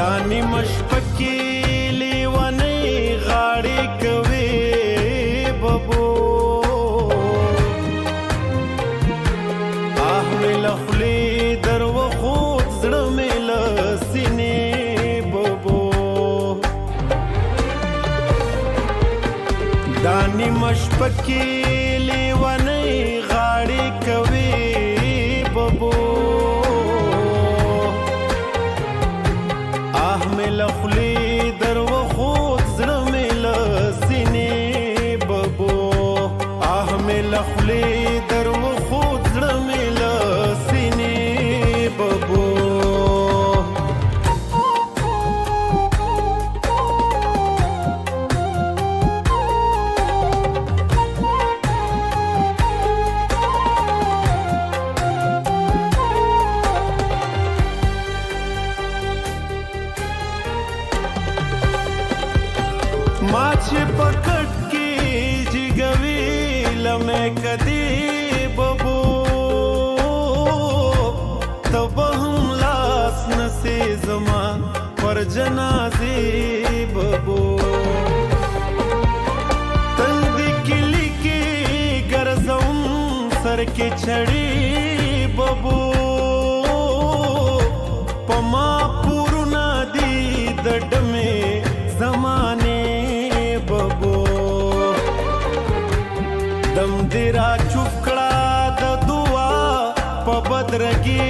دانی مشپکی لیونی غاړې کوي ببو آه مې له خولې در وخوت زړه مې له سینې ببو دانی مشپکی لیونی غاړې کوي ببو آه مې له خولې در وخوت زړه مې له سینې ببو آه مې له خولې در وخوت زړه مې له سینې ببو ما چې پکټ کې جګوي لمه کدي ببو تب هم لاس نسي زما پر جنازې ببو تند کلی کې ګرځوم سر کې چړې ببو پما پورنا دي دډمه زمانه دم دیرا چوپ کړه د دعا په بدرګي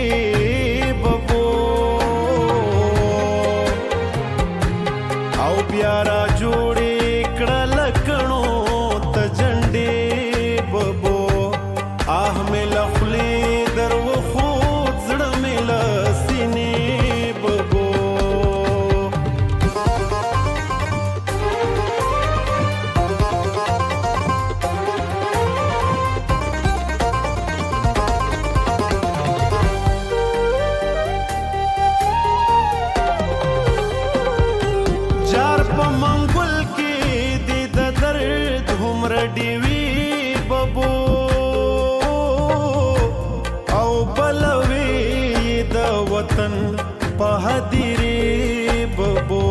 ببو او بیا را جوړې کړه لکڼو ته جنډې ببو آه مې له خولې در وخوت زړه مې له سینې ببو منګل کې دې د درد همر ډیوي ببو او بلوي د وطن په هديري ببو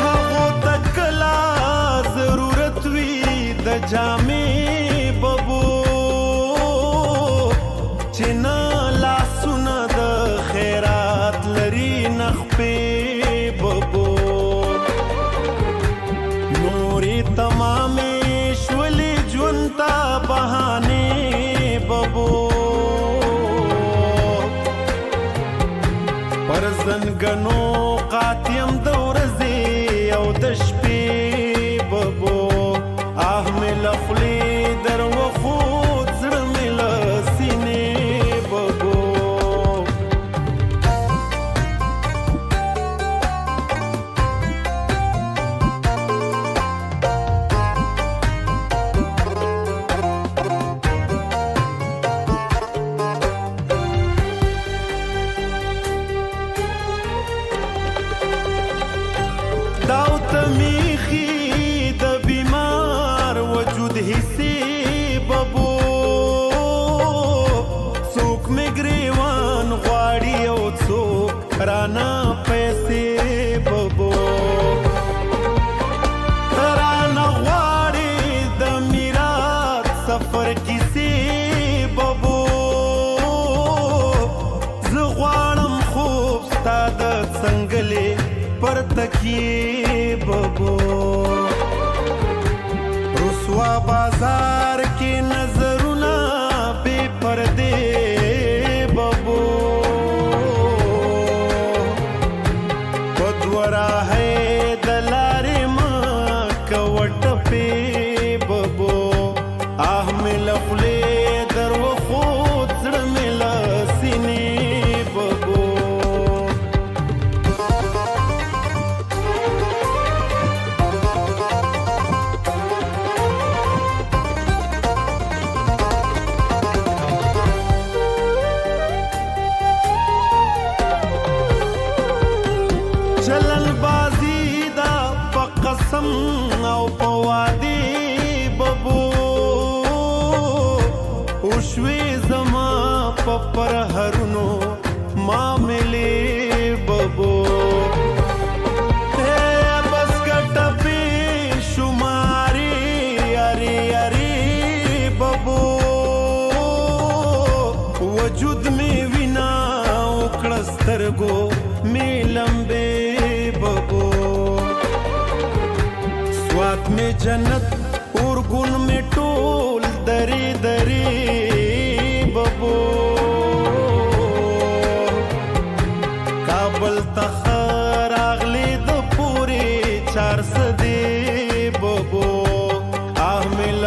هغه تکلا ضرورت وي د جامې ببو چې نه لاسونه د خیرات لري نخپې تمامې شولې ژوند ته بهانې ببو پر زنګنو قاتیم د ورځې او د شپې ببو آه مې له خولې در وخوت زړه مې له سینې ببو داو تمیخی د بیمار وجود حصے ببو څوک مې ګریوان غواړي او څوک رانا پیسې ببو رانا غواړي د میراث سفر کیسې ببو زه غواړم خوب ستا د څنګلې پر تکیه ببو رسوا بازار کې نظرونه بے پردے ببو بدورا ہے دلارې ما کوټ په ببو آه مې له خولې در وخوت زړه مې له سینې ببو کړسترګو می لمبې ببو سوات می جنت اورګون می ټول دری دری ببو کابل تخر اغلی د پوری 400 ببو احمل